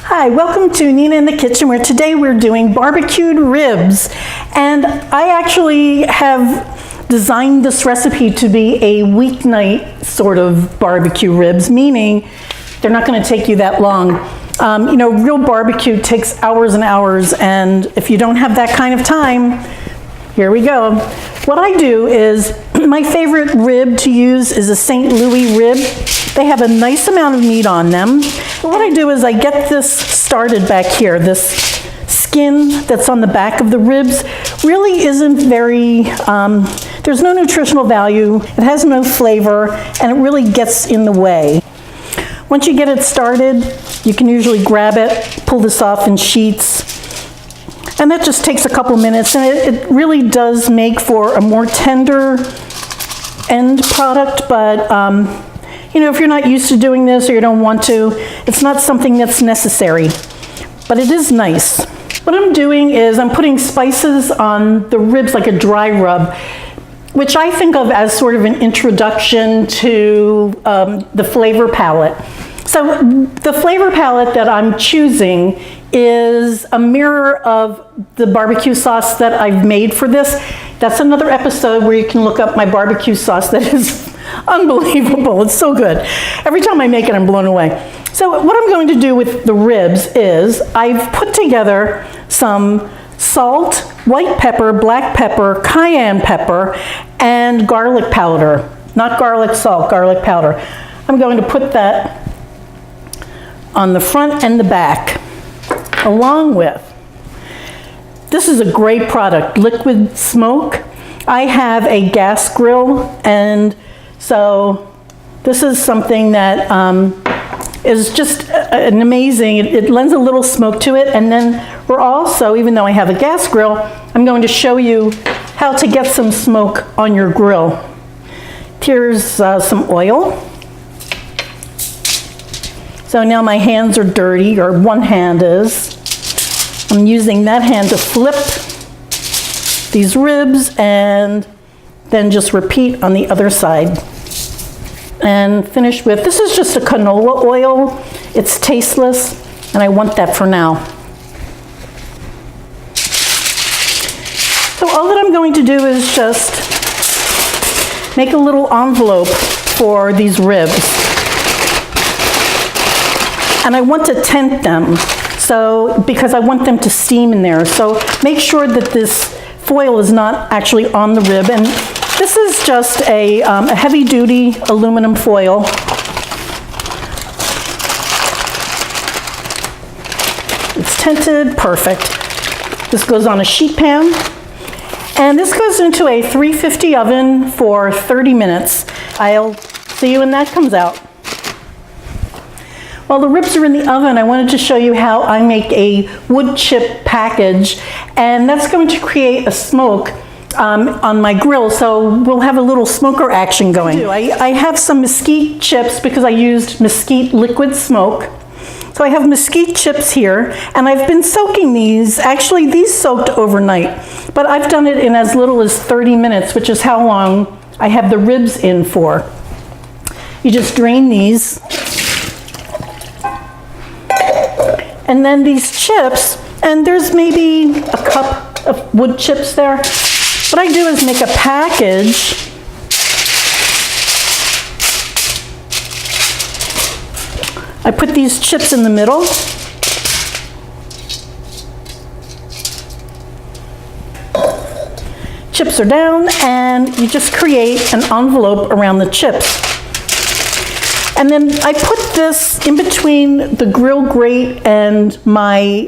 Hi, welcome to Nina in the Kitchen, where today we're doing barbecued ribs. And I actually have designed this recipe to be a weeknight sort of barbecue ribs, meaning they're not going to take you that long. Real barbecue takes hours and hours, and if you don't have that kind of time, here we go. What I do is, my favorite rib to use is a St. Louis rib. They have a nice amount of meat on them. But what I do is I get this started back here. This skin that's on the back of the ribs really isn't very, there's no nutritional value, it has no flavor, and it really gets in the way. Once you get it started, you can usually grab it, pull this off in sheets, and that just takes a couple minutes, and it really does make for a more tender end product, but if you're not used to doing this or you don't want to, it's not something that's necessary, but it is nice. What I'm doing is I'm putting spices on the ribs like a dry rub, which I think of as sort of an introduction to the flavor palette. So the flavor palette that I'm choosing is a mirror of the barbecue sauce that I've made for this. That's another episode where you can look up my barbecue sauce that is unbelievable. It's so good. Every time I make it, I'm blown away. So what I'm going to do with the ribs is I've put together some salt, white pepper, black pepper, cayenne pepper, and garlic powder. Not garlic salt, garlic powder. I'm going to put that on the front and the back, along with, this is a great product, Liquid Smoke. I have a gas grill, and so this is something that is just an amazing, it lends a little smoke to it. And then we're also, even though I have a gas grill, I'm going to show you how to get some smoke on your grill. Here's some oil. So now my hands are dirty, or one hand is. I'm using that hand to flip these ribs and then just repeat on the other side. And finish with, this is just a canola oil. It's tasteless, and I want that for now. So all that I'm going to do is just make a little envelope for these ribs. And I want to tent them, because I want them to steam in there. So make sure that this foil is not actually on the rib. And this is just a heavy-duty aluminum foil. It's tented, perfect. This goes on a sheet pan. And this goes into a 350 oven for 30 minutes. I'll see you when that comes out. While the ribs are in the oven, I wanted to show you how I make a wood chip package, and that's going to create a smoke on my grill, so we'll have a little smoker action going. I have some mesquite chips because I used mesquite liquid smoke. So I have mesquite chips here, and I've been soaking these. Actually, these soaked overnight, but I've done it in as little as 30 minutes, which is how long I have the ribs in for. You just drain these. And then these chips, and there's maybe a cup of wood chips there. What I do is make a package. I put these chips in the middle. Chips are down, and you just create an envelope around the chips. And then I put this in between the grill grate and my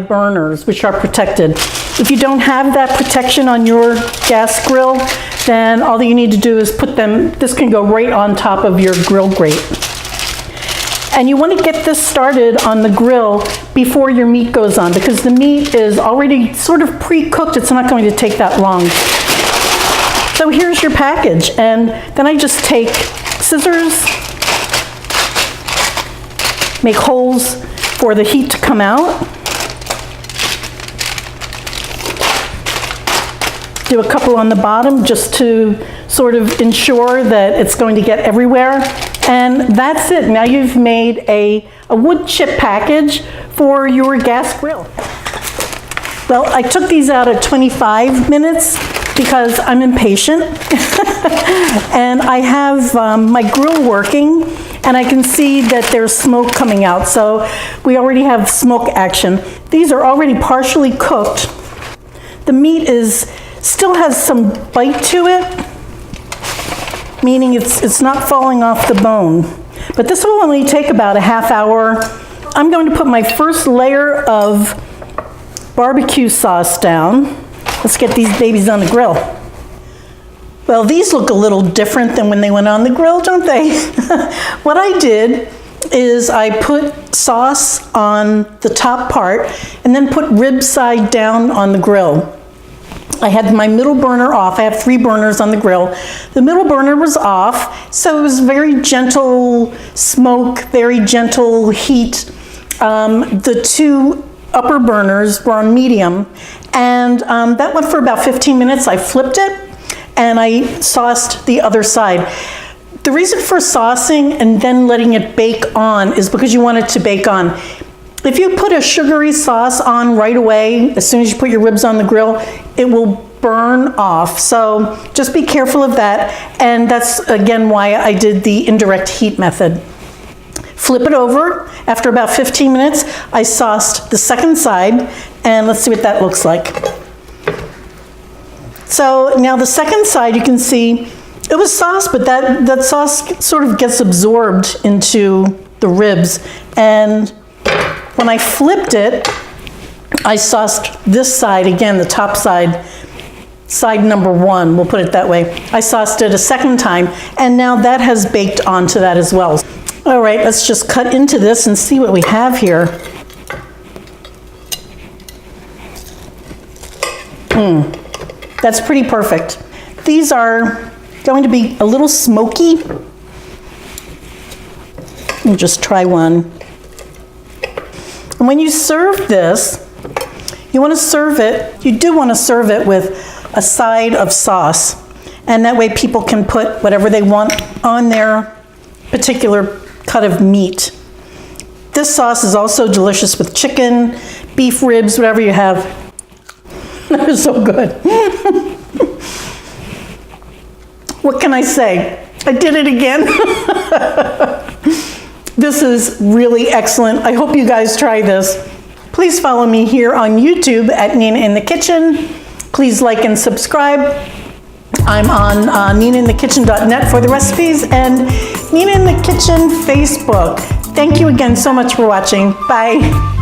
burners, which are protected. If you don't have that protection on your gas grill, then all that you need to do is put them, this can go right on top of your grill grate. And you want to get this started on the grill before your meat goes on, because the meat is already sort of pre-cooked. It's not going to take that long. So here's your package. And then I just take scissors, make holes for the heat to come out. Do a couple on the bottom just to sort of ensure that it's going to get everywhere. And that's it. Now you've made a wood chip package for your gas grill. Well, I took these out at 25 minutes because I'm impatient. And I have my grill working, and I can see that there's smoke coming out. So we already have smoke action. These are already partially cooked. The meat still has some bite to it, meaning it's not falling off the bone. But this will only take about a half hour. I'm going to put my first layer of barbecue sauce down. Let's get these babies on the grill. Well, these look a little different than when they went on the grill, don't they? What I did is I put sauce on the top part and then put rib side down on the grill. I had my middle burner off. I have 3 burners on the grill. The middle burner was off, so it was very gentle smoke, very gentle heat. The 2 upper burners were on medium, and that went for about 15 minutes. I flipped it, and I sauced the other side. The reason for saucing and then letting it bake on is because you want it to bake on. If you put a sugary sauce on right away, as soon as you put your ribs on the grill, it will burn off. So just be careful of that. And that's, again, why I did the indirect heat method. Flip it over. After about 15 minutes, I sauced the second side, and let's see what that looks like. So now the second side, you can see it was sauce, but that sauce sort of gets absorbed into the ribs. And when I flipped it, I sauced this side, again, the top side, side number 1, we'll put it that way. I sauced it a second time, and now that has baked onto that as well. All right, let's just cut into this and see what we have here. That's pretty perfect. These are going to be a little smoky. I'll just try one. And when you serve this, you want to serve it, you do want to serve it with a side of sauce. And that way people can put whatever they want on their particular cut of meat. This sauce is also delicious with chicken, beef ribs, whatever you have. That is so good. What can I say? I did it again. This is really excellent. I hope you guys try this. Please follow me here on YouTube at Nina in the Kitchen. Please like and subscribe. I'm on ninainthekitchen.net for the recipes, and Nina in the Kitchen Facebook. Thank you again so much for watching. Bye.